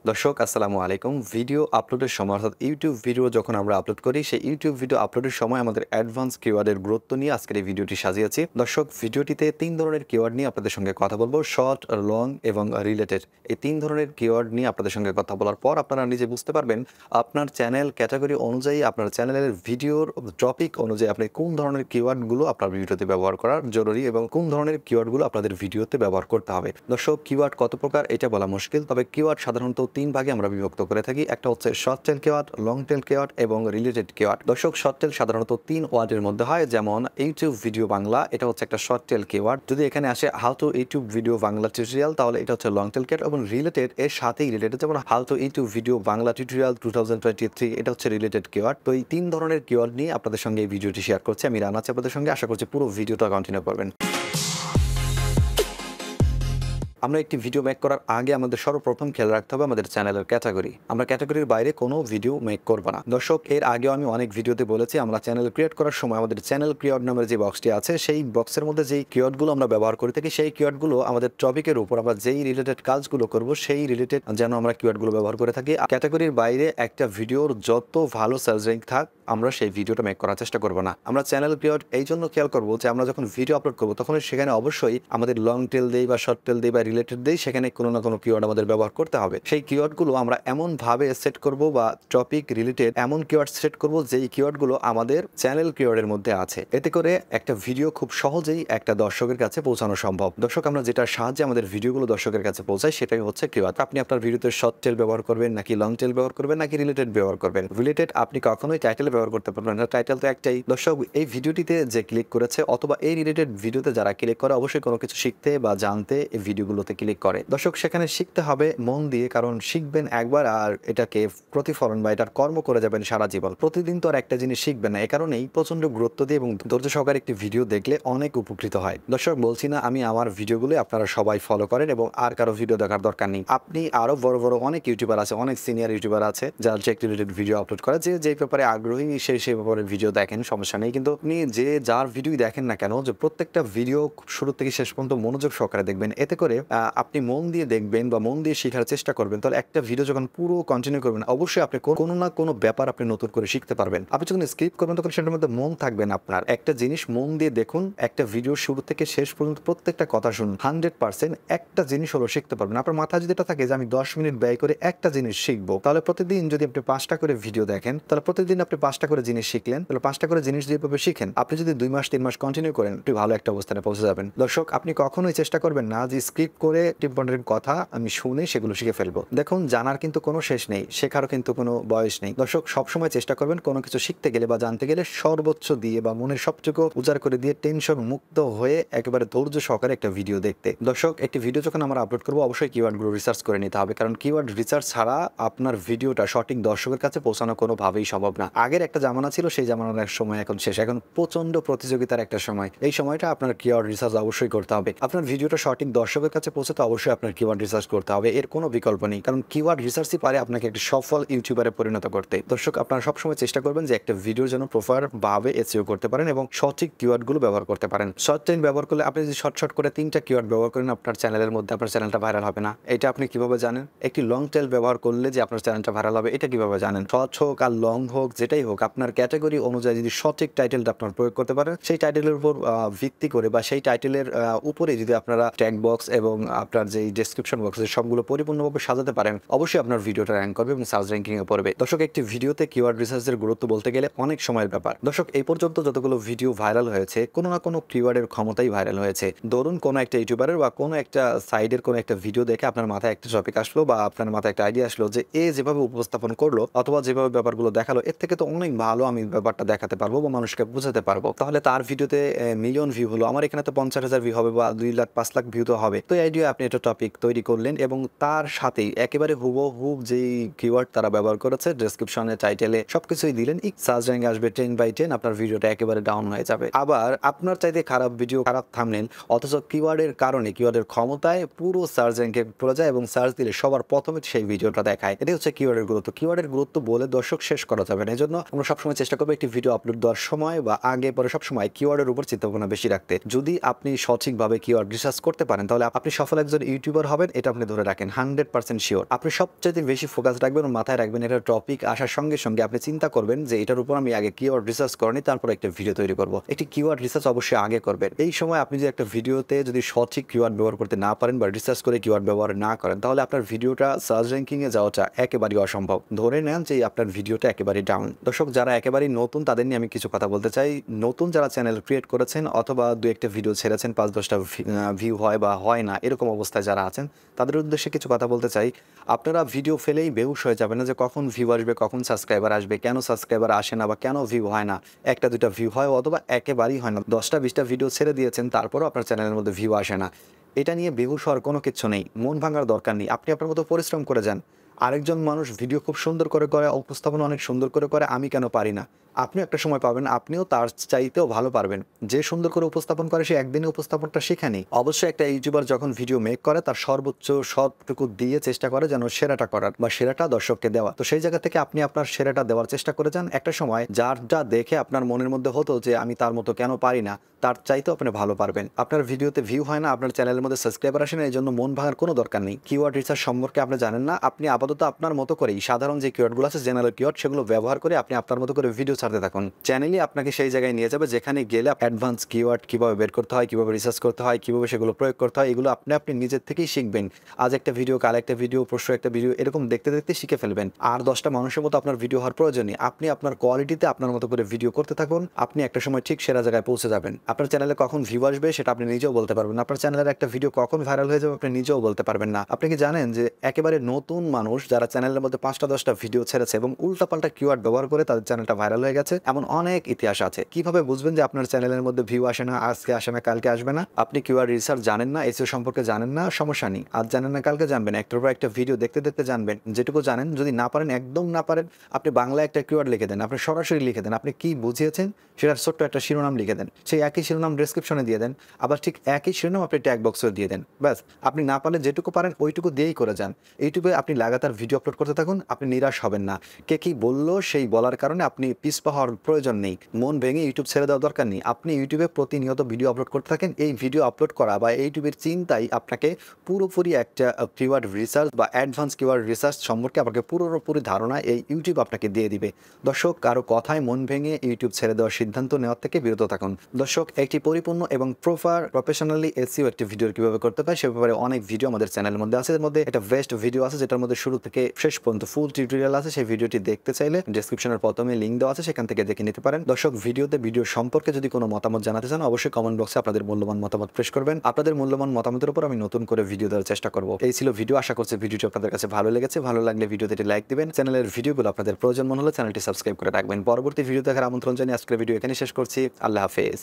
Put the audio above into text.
দর্শক আসসালামু আলাইকুম। ভিডিও আপলোডের সময় অর্থাৎ ইউটিউব ভিডিও যখন আমরা আপলোড করি, সেই ইউটিউব ভিডিও আপলোডের সময় আমাদের অ্যাডভান্স কিওয়ার্ডের গুরুত্ব নিয়ে আজকের এই ভিডিওটি সাজিয়েছি। দর্শক, ভিডিওটিতে ৩ ধরনের কিওয়ার্ড নিয়ে আপনাদের সঙ্গে কথা বলবো। শর্ট, লং এবং রিলেটেড। এই ৩ ধরনের কিওয়ার্ড নিয়ে আপনাদের সঙ্গে কথা বলার পর আপনারা নিজে বুঝতে পারবেন আপনার চ্যানেল ক্যাটাগরি অনুযায়ী, আপনার চ্যানেলের ভিডিওর টপিক অনুযায়ী আপনি কোন ধরনের কিওয়ার্ডগুলো আপনার ভিডিওতে ব্যবহার করা জরুরি এবং কোন ধরনের কিওয়ার্ডগুলো আপনাদের ভিডিওতে ব্যবহার করতে হবে। দর্শক, কিওয়ার্ড কত প্রকার এটা বলা মুশকিল, তবে কিওয়ার্ড সাধারণত ৩ ভাগে আমরা বিভক্ত করে থাকি। একটা হচ্ছে short tail keyword, long tail keyword এবং রিলেটেড কিওয়ার্ড। দর্শক, শর্ট টেল সাধারণত ৩ ওয়ার্ডের মধ্যে হয়, যেমন ইউটিউব ভিডিও বাংলা, এটা হচ্ছে একটা শর্ট টেল কিওয়ার্ড। যদি এখানে আসে how to YouTube video Bangla tutorial, তাহলে এটা হচ্ছে লং টেল কিওয়ার্ড। এবং রিলেটেড এর সাথেই রিলেটেড, যেমন how to YouTube video Bangla tutorial 2023, এটা হচ্ছে রিলেটেড কিওয়ার্ড। তো এই ৩ ধরনের কিওয়ার্ড নিয়ে আপনাদের সঙ্গে এই ভিডিওটি শেয়ার করছি। আমি রানা আছি আপনাদের সঙ্গে, আশা করছি পুরো ভিডিওটা কন্টিনিউ করবেন। আমরা একটি ভিডিও মেক করার আগে আমাদের সর্বপ্রথম খেয়াল রাখতে হবে আমাদের চ্যানেলের ক্যাটাগরি। আমরা ক্যাটাগরির বাইরে কোনো ভিডিও মেক করব না। দর্শক, এর আগেও আমি অনেক ভিডিওতে বলেছি, আমরা চ্যানেল ক্রিয়েট করার সময় আমাদের চ্যানেল কিওয়ার্ড নামের যে বক্সটি আছে, সেই বক্সের মধ্যে যেই কিওয়ার্ডগুলো আমরা ব্যবহার করে থাকি, সেই কিওয়ার্ডগুলো আমাদের টপিকের উপর আমরা যেই রিলেটেড কাজগুলো করব, সেই রিলেটেড যেন আমরা কিওয়ার্ডগুলো ব্যবহার করে থাকি। ক্যাটাগরির বাইরে একটা ভিডিওর যত ভালো সার্চ র্যাঙ্ক থাক, আমরা সেই ভিডিওটা মেক করার চেষ্টা করব না। আমরা চ্যানেল কিওয়ার্ড এই জন্য খেয়াল করবো যে আমরা যখন ভিডিও আপলোড করবো, তখন সেখানে অবশ্যই আমাদের লং টেল দেই বা শর্ট টেল দেই বা রিলেটেড দেই, সেখানে কোনো না কোনো কিওয়ার্ড আমাদের ব্যবহার করতে হবে। সেই কিওয়ার্ডগুলো আমরা এমনভাবে সেট করব বা টপিক রিলেটেড এমন কিওয়ার্ড সেট করব যেই কিওয়ার্ডগুলো আমাদের চ্যানেল কিওয়ার্ডের মধ্যে আছে। এতে করে একটা ভিডিও খুব সহজেই একটা দর্শকের কাছে পৌঁছানো সম্ভব। দর্শক, আমরা যেটার সাহায্যে আমাদের ভিডিওগুলো দর্শকের কাছে পৌঁছায়, সেটাই হচ্ছে কিওয়ার্ড। আপনি আপনার ভিডিওতে শর্ট টেল ব্যবহার করবেন নাকি লং টেল ব্যবহার করবেন নাকি রিলেটেড ব্যবহার করবেন। রিলেটেড আপনি কখনোই টাইটেল ব্যবহার করতে পারবেন না, টাইটেল তো একটাই। দর্শক, এই ভিডিওটিতে যে ক্লিক করেছে অথবা এই রিলেটেড ভিডিওতে যারা ক্লিক করে, অবশ্যই কোনো কিছু শিখতে বা জানতে এই ভিডিওগুলোতে ক্লিক করে। দর্শক, সেখানে শিখতে হবে মন দিয়ে, কারণ শিখবেন একবার আর এটাকে প্রতিফলন বা এটার কর্ম করে যাবেন সারা জীবন। প্রতিদিন তো আর একটা জিনিস শিখবেন না, এ কারণেই প্রচন্ড গুরুত্ব দিয়ে এবং ধৈর্য সহকারে একটি ভিডিও দেখলে অনেক উপকৃত হয়। দর্শক, বলছি না আমি আমার ভিডিওগুলো আপনারা সবাই ফলো করেন এবং আর কারো ভিডিও দেখার দরকার নেই। আপনি আরো বড় বড় অনেক ইউটিউবার আছে, অনেক সিনিয়র ইউটিউবার আছে যারা টেক রিলেটেড ভিডিও আপলোড করে, যে ব্যাপারে আগ্রহী সেই ব্যাপারে ভিডিও দেখেন, সমস্যা নেই। কিন্তু আপনি যে যার ভিডিও দেখেন না কেন, যে প্রত্যেকটা ভিডিও শুরু থেকে শেষ পর্যন্ত মনোযোগ সহকারে দেখবেন। এতে করে আপনি মন দিয়ে দেখবেন বা মন দিয়ে শেখার চেষ্টা করবেন, তাহলে একটা ভিডিও যখন পুরো কন্টিনিউ করবেন, অবশ্যই আপনি কোনো না কোনো ব্যাপার আপনি নতুন করে শিখতে পারবেন। আপনি যখন স্ক্রিপ্ট করবেন, তখন সেটার মধ্যে মন থাকবেন আপনার। একটা জিনিস মন দিয়ে দেখুন, একটা ভিডিও শুরু থেকে শেষ পর্যন্ত প্রত্যেকটা কথা শুনুন, 100% একটা জিনিস হলো শিখতে পারবেন। আপনার মাথায় যদি এটা থাকে যে আমি 10 মিনিট ব্যয় করে একটা জিনিস শিখবো, তাহলে প্রতিদিন যদি আপনি 5টা করে ভিডিও দেখেন, তাহলে প্রতিদিন আপনি 5টা করে জিনিস শিখলেন। তাহলে 5টা করে জিনিস যেভাবে শিখেন, আপনি যদি 2 মাস 3 মাস কন্টিনিউ করেন, একটু ভালো একটা অবস্থানে পৌঁছে যাবেন। দর্শক, আপনি কখনোই চেষ্টা করবেন না যে স্ক্রিপ্ট করে ইম্পর্টেন্ট কথা আমি শুনে সেগুলো শিখে ফেলবো। দেখুন, জানার কিন্তু কোনো শেষ নেই, শেখারও কিন্তু কোনো বয়স নেই। দর্শক, সবসময় চেষ্টা করবেন কোনো কিছু শিখতে গেলে বা জানতে গেলে সর্বোচ্চ দিয়ে বা মনের সবটুকু উজাড় করে দিয়ে টেনশন মুক্ত হয়ে একেবারে ধৈর্য সহকারে একটা ভিডিও দেখতে। দর্শক, একটি ভিডিও যখন আমরা আপলোড করবো, অবশ্যই কিওয়ার্ডগুলো রিসার্চ করে নিতে হবে, কারণ কিওয়ার্ড রিসার্চ ছাড়া আপনার ভিডিওটা সঠিক দর্শকের কাছে পৌঁছানো কোনোভাবেই সম্ভব না। আগের একটা জামানা ছিল, সেই জামানার এক সময় এখন শেষ। এখন প্রচন্ড প্রতিযোগিতার একটা সময়। এই সময়টা আপনার কিওয়ার্ড রিসার্চ অবশ্যই করতে হবে। আপনার ভিডিওটা সঠিক দর্শকের কাছে পৌঁছাতে অবশ্যই আপনার কিওয়ার্ড রিসার্চ করতে হবে, এর কোনো বিকল্প নেই। কারণ কিওয়ার্ড রিসার্চই পারে আপনাকে একটা সফল ইউটিউবারে পরিণত করতে। দর্শক, আপনারা সবসময় চেষ্টা করবেন যে একটা ভিডিওর জন্য প্রপার ভাবে এসইও করতে পারেন এবং সঠিক কিওয়ার্ডগুলো ব্যবহার করতে পারেন। শর্ট টেল ব্যবহার করলে আপনি যদি শর্ট করে 3টা কিওয়ার্ড ব্যবহার করেন আপনার চ্যানেলের মধ্যে, আপনার চ্যানেলটা ভাইরাল হবে না। এটা আপনি কিভাবে জানেন? একটি লং টেল ব্যবহার করলে যে আপনার চ্যানেলটা ভাইরাল হবে, এটা কিভাবে জানেন? শর্ট হোক আর লং হোক, যেটাই হোক, আপনার ক্যাটাগরি অনুযায়ী যদি সঠিক টাইটেলটা আপনার প্রয়োগ করতে পারেন, সেই টাইটেলের উপর ভিত্তি করে বা সেই টাইটেলের উপরে যদি আপনারা ট্যাগ বক্স এবং আপনার যে ডেসক্রিপশন বক্স সবগুলো পরিপূর্ণভাবে সাজাতে পারেন, অবশ্যই আপনার ভিডিওটা র্যাঙ্ক করবে এবং সার্চ র্যাঙ্কিং এ পড়বে। দর্শক, একটি ভিডিওতে কিওয়ার্ড রিসার্চের গুরুত্ব বলতে গেলে অনেক সময়ের ব্যাপার। দর্শক, এই পর্যন্ত যতগুলো ভিডিও ভাইরাল হয়েছে, কোনো না কোনো কিওয়ার্ডের ক্ষমতাই ভাইরাল হয়েছে। ধরুন, কোনো একটা ইউটিউবারের বা কোনো একটা সাইডের কোনো একটা ভিডিও দেখে আপনার মাথায় একটা টপিক আসলো বা আপনার মাথায় একটা আইডিয়া আসলো যে এ যেভাবে উপস্থাপন করলো অথবা যেভাবে ব্যাপারগুলো দেখালো, এর থেকে তো অনেক ভালো আমি ব্যাপারটা দেখাতে পারবো বা মানুষকে বোঝাতে পারবো। তাহলে তার ভিডিওতে মিলিয়ন ভিউ হলো, আমার এখানে তো 50,000 ভিউ হবে বা 2 লাখ 5 লাখ ভিউ তো হবে। তো এই আইডিয়া আপনি একটা টপিক তৈরি করলেন এবং তার সাথেই একেবারে হুবহু যেই কিওয়ার্ড তারা ব্যবহার করেছে ডেসক্রিপশনে, টাইটেলে সবকিছুই দিলেন, সার্চ র্যাঙ্ক আসবে 10/10, আপনার ভিডিওটা একেবারে ডাউন হয়ে যাবে। আবার আপনার চাইতে খারাপ ভিডিও, খারাপ থাম্বনেল, অথচ কিওয়ার্ডের কারণে, কিওয়ার্ডের ক্ষমতায় পুরো সার্চ র্যাঙ্কে পড়ে যায় এবং সার্চ দিলে সবার প্রথমে সেই ভিডিওটা দেখায়। এটাই হচ্ছে কিওয়ার্ডের গুরুত্ব। কিওয়ার্ডের গুরুত্ব বলে দর্শক শেষ করা যাবে না। এজন্য আমরা সবসময় চেষ্টা করবো একটি ভিডিও আপলোড দেওয়ার সময় বা আগে পরে সবসময় কিওয়ার্ডের উপর চিন্তাভাবনা বেশি রাখতে। যদি আপনি সঠিকভাবে কিওয়ার্ড রিসার্চ করতে পারেন তাহলে আপনি সফল একজন ইউটিউবার হবেন, এটা আপনি ধরে রাখেন 100% শিওর। আপনি সবচেয়ে বেশি ফোকাস রাখবেন ও মাথায় রাখবেন এটা টপিক আসার সঙ্গে সঙ্গে আপনি চিন্তা করবেন যে এটার উপর আমি আগে কিওয়ার্ড রিসার্চ করে নিই, তারপর একটা ভিডিও তৈরি করব। একটি কিওয়ার্ড রিসার্চ অবশ্যই আগে করবেন। এই সময় আপনি যদি একটা ভিডিওতে যদি সঠিক কিওয়ার্ড ব্যবহার করতে না পারেন বা রিসার্চ করে কিওয়ার্ড ব্যবহার না করেন তাহলে আপনার ভিডিওটা সার্চ র্যাঙ্কিংয়ে যাওয়াটা একেবারেই অসম্ভব। ধরে নেন যে আপনার ভিডিওটা একেবারেই ডাউন। দর্শক, যারা একেবারেই নতুন তাদের নিয়ে আমি কিছু কথা বলতে চাই। নতুন যারা চ্যানেল ক্রিয়েট করেছেন অথবা দু একটা ভিডিও ছেড়েছেন, 5-10টা ভিউ হয় বা হয় না এরকম অবস্থায় যারা আছেন তাদের উদ্দেশ্যে কিছু কথা বলতে চাই। আপনারা ভিডিও ফেলেই বেহুশ হয়ে যাবেন না যে কখন ভিউ আসবে, কখন সাবস্ক্রাইবার আসবে, কেন সাবস্ক্রাইবার আসে না বা কেন ভিউ হয় না। একটা দুইটা ভিউ হয় অথবা একেবারেই হয় না। 10টা-20টা ভিডিও ছেড়ে দিয়েছেন তারপরও আপনার চ্যানেলের মধ্যে ভিউ আসে না। এটা নিয়ে বেহুশ হওয়ার কোনো কিছু নেই, মন ভাঙার দরকার নেই। আপনি আপনার মতো পরিশ্রম করে যান। আরেকজন মানুষ ভিডিও খুব সুন্দর করে করে, উপস্থাপনা অনেক সুন্দর করে করে, আমি কেন পারি না? আপনিও একটা সময় পাবেন আপনিও তার চাইতেও ভালো পারবেন। যে সুন্দর করে উপস্থাপন করে সে একদিনে উপস্থাপনটা শিখে নেই। অবশ্যই একটা ইউটিউবার যখন ভিডিও মেক করে তার সর্বোচ্চ সবটুকু দিয়ে চেষ্টা করে যেন সেরাটা করার বা সেরাটা দর্শককে দেওয়া। তো সেই জায়গা থেকে আপনি আপনার সেরাটা দেওয়ার চেষ্টা করে যান। একটা সময় যারটা দেখে আপনার মনের মধ্যে হতো যে আমি তার মতো কেন পারি না, তার চাইতেও আপনি ভালো পারবেন। আপনার ভিডিওতে ভিউ হয় না, আপনার চ্যানেলের মধ্যে সাবস্ক্রাইবার আসে না, এই জন্য মন ভাঙার কোনো দরকার নেই। কিওয়ার্ড রিসার্চ সম্পর্কে আপনি জানেন না, আপনি আপাতত আপনার মতো করেই সাধারণ যে কিওয়ার্ডগুলো আছে, জেনারেল কিওয়ার্ড, সেগুলো ব্যবহার করে আপনি আপনার মতো করে ভিডিও ছাড়তে থাকুন। চ্যানেলই আপনাকে সেই জায়গায় নিয়ে যাবে যেখানে গেলে অ্যাডভান্স কিওয়ার্ড কীভাবে বের করতে হয়, কীভাবে রিসার্চ করতে হয়, কীভাবে সেগুলো প্রয়োগ করতে হয়, এগুলো আপনি নিজের থেকেই শিখবেন। আজ একটা ভিডিও, কাল একটা ভিডিও, পরশু একটা ভিডিও, এরকম দেখতে দেখতে শিখে ফেলবেন। আর 10টা মানুষের মতো আপনার ভিডিও হওয়ার প্রয়োজন নেই। আপনি আপনার কোয়ালিটিতে আপনার মতো করে ভিডিও করতে থাকুন, আপনি একটা সময় ঠিক সেরা জায়গায় পৌঁছে যাবেন। আপনার চ্যানেলে কখন ভিউ আসবে সেটা আপনি নিজেও বলতে পারবেন না। আপনার চ্যানেলের একটা ভিডিও কখন ভাইরাল হয়ে যাবে আপনি নিজেও বলতে পারবেন না। আপনি কি জানেন যে একেবারে নতুন মানুষ যারা চ্যানেলের মধ্যে 5টা-10টা ভিডিও ছেড়েছে এবং উল্টাপাল্টা কিওয়ার্ড ব্যবহার করে তাদের চ্যানেলটা ভাইরাল হয়ে গেছে, এমন অনেক ইতিহাস আছে। কিভাবে বুঝবেন যে আপনার চ্যানেলের মধ্যে ভিউ আসে না, আজকে আসে না, কালকে আসবে না? আপনি কিওয়ার্ড রিসার্চ জানেন না, এসইও সম্পর্কে জানেন না, সমস্যা নেই। আজ জানেন না, কালকে জানবেন। একটার পর একটা ভিডিও দেখতে দেখতে জানবেন। যেটুকু জানেন, যদি না পারেন, একদম না পারেন, আপনি বাংলায় একটা কিওয়ার্ড লিখে দেন, আপনি সরাসরি লিখে দেন, আপনি কি বুঝিয়েছেন সেটার ছোট্ট একটা শিরোনাম লিখে দেন। সেই একই শিরোনাম ডেসক্রিপশনে দিয়ে দেন, আবার ঠিক একই শিরোনাম আপনি ট্যাগ বক্সে দিয়ে দেন। ব্যাস, আপনি না পারলে যেটুকু পারেন ওইটুকু দিয়েই করে যান। ইউটিউবে আপনি লাগাতার ভিডিও আপলোড করতে থাকুন, আপনি নিরাশ হবেন না। কে কি বললো সেই বলার কারণে আপনি পিছপা হওয়ার প্রয়োজন নেই। মন ভেঙে ইউটিউব ছেড়ে দেওয়ার দরকার নেই। আপনি ইউটিউবে প্রতিনিয়ত ভিডিও আপলোড করতে থাকেন। এই ভিডিও আপলোড করা বা ইউটিউবের চিন্তাই আপনাকে পুরোপুরি একটা কিওয়ার্ড রিসার্চ বা অ্যাডভান্স কিওয়ার্ড রিসার্চ সম্পর্কে আপনাকে পুরোপুরি ধারণা এই ইউটিউব আপনাকে দিয়ে দিবে। দর্শক, কারো কথায় মন ভেঙে ইউটিউব ছেড়ে দেওয়ার সিদ্ধান্ত নেওয়ার থেকে বিরত থাকুন। দর্শক, একটি পরিপূর্ণ এবং প্রফেশনালি এসইও একটি ভিডিও কিভাবে করতে পারে সে ব্যাপারে অনেক ভিডিও আমাদের চ্যানেলের মধ্যে আছে। এর মধ্যে একটা বেস্ট ভিডিও আছে যেটার মধ্যে শুরু থেকে শেষ পর্যন্ত ফুল টিউটোরিয়াল আছে। সেই ভিডিওটি দেখতে চাইলে ডেসক্রিপশনের প্রথমে লিঙ্ক দেওয়া আছে, সেখান থেকে দেখে নিতে পারেন। দর্শক, ভিডিও সম্পর্কে যদি কোনো মতামত জানাতে চান অবশ্যই কমেন্ট বক্সে আপনাদের মূল্যবান মতামত প্রেস করবেন। আপনাদের মূল্যবান মতামতের উপর আমি নতুন করে ভিডিও দেওয়ার চেষ্টা করব। এই ছিল ভিডিও। আশা করছি ভিডিওটি আপনাদের কাছে ভালো লেগেছে। ভালো লাগলে ভিডিওতে একটি লাইক দিবেন। চ্যানেলের ভিডিওগুলো আপনাদের প্রয়োজন মনে হলে চ্যানেলটি সাবস্ক্রাইব করে রাখবেন। পরবর্তী ভিডিও দেখার আমন্ত্রণ জানিয়ে আজকের ভিডিও এখানে শেষ করছি। আল্লাহ হাফেজ।